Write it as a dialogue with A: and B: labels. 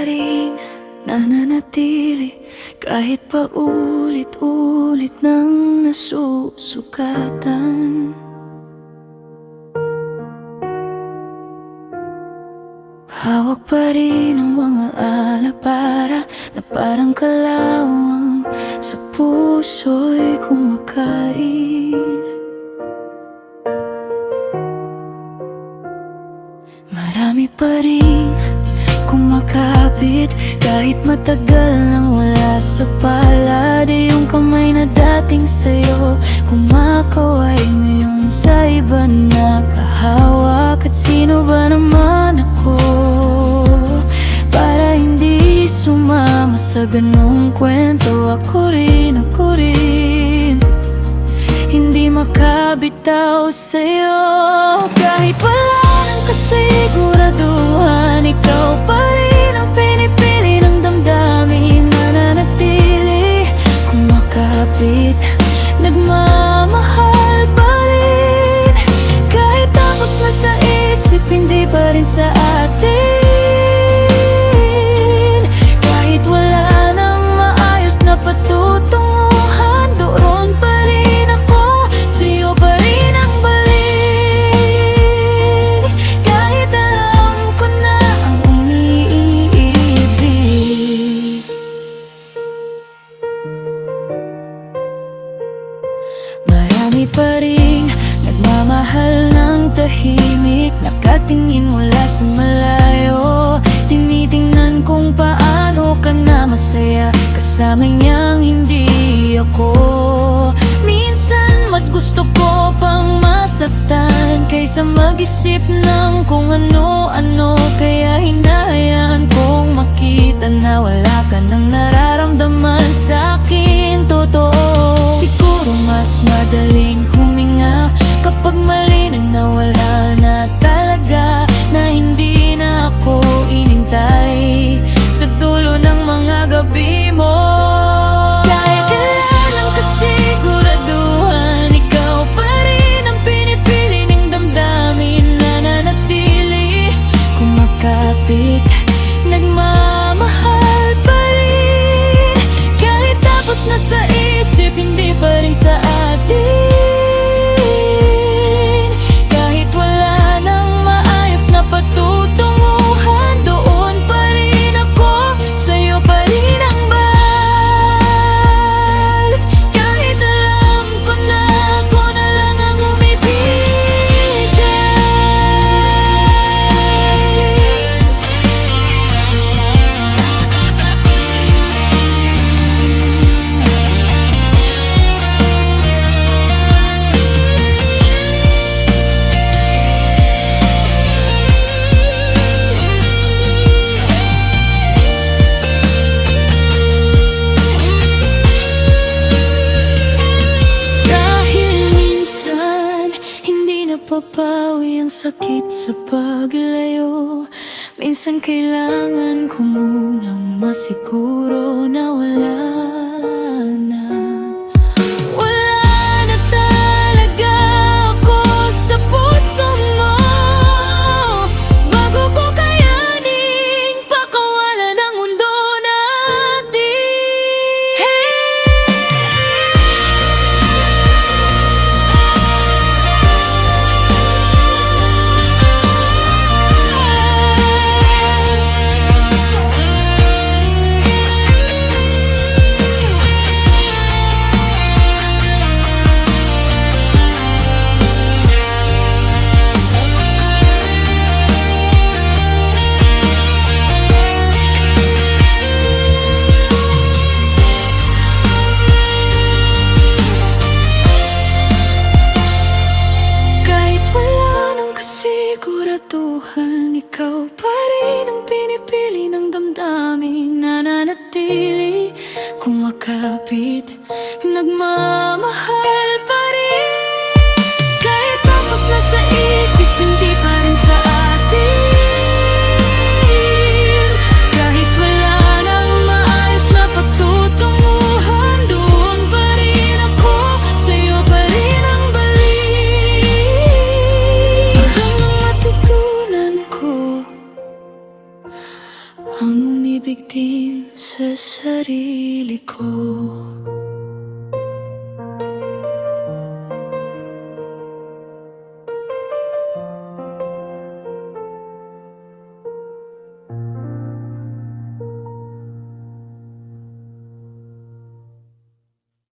A: pa rin nananatili kahit pa ulit-ulit nang nasusukatan. Hawak pa rin ang mga alapara na parang kalawang sa puso'y kumakain. Marami pa rin kumakapit kahit matagal nang wala sa palad. Yung kamay na dating sa'yo kumakaway ngayon sa iba nakahawak. At sino ba naman ako para hindi sumama sa ganung kwento? Ako rin hindi makabitaw sa'yo. Kahit wala nang kasiguraduhan, ikaw pa rin ang pinipili ng damdamin. Nananatili, kumakapit, nagmamahal pa rin. Kahit tapos na sa isip, hindi pa rin sa atin. Kahit wala nang maayos na patutunguhan, doon pa rin ako, sa'yo pa rin ang balik. Kahit alam ko na ang umiibig. Marami pa rin nagmamahal ng tahimik, nakatingin mula sa malayo. Tinitingnan kung paano ka na masaya kasama niyang hindi ako. Minsan mas gusto ko pang masaktan kaysa mag-isip ng kung ano-ano. Kaya hinahayaan kong makita na wala ka nang nararamdaman sa'kin. Totoo, siguro mas madaling huminga kapag malinaw na wala na talaga, na hindi na ako inintay sa dulo ng mga gabi mo. Kahit kailan ang kasiguraduhan, ikaw pa rin ang pinipili ng damdamin. Nananatili, kumakapit, nagmamahal pa rin. Kahit tapos na sa isip, hindi pa rin sa atin. Kahit wala nang maayos na patutunguhan, doon pa rin ako, sa'yo pa rin ang balik. Kahit alam ko na ako na lang ang umibigay. Dahil minsan hindi napapawi ang sakit sa paglayo. Minsan kailangan ko munang masiguro na wala na. Wala na talaga ako sa puso mo, bago ko kayaning pakawalan ang mundo natin. Kahit wala nang kasiguraduhan, ikaw pa rin ang pinipili ng damdamin. Nananatili, kumakapit, nagmamahal pa rin. Kahit tapos na sa isip, hindi pa rin sa atin. Kahit wala nang maayos na pagtutunguhan, doon pa rin ako, sa'yo pa rin ang balik. Hanggang matutunan ko ang umibig din sa sarili ko.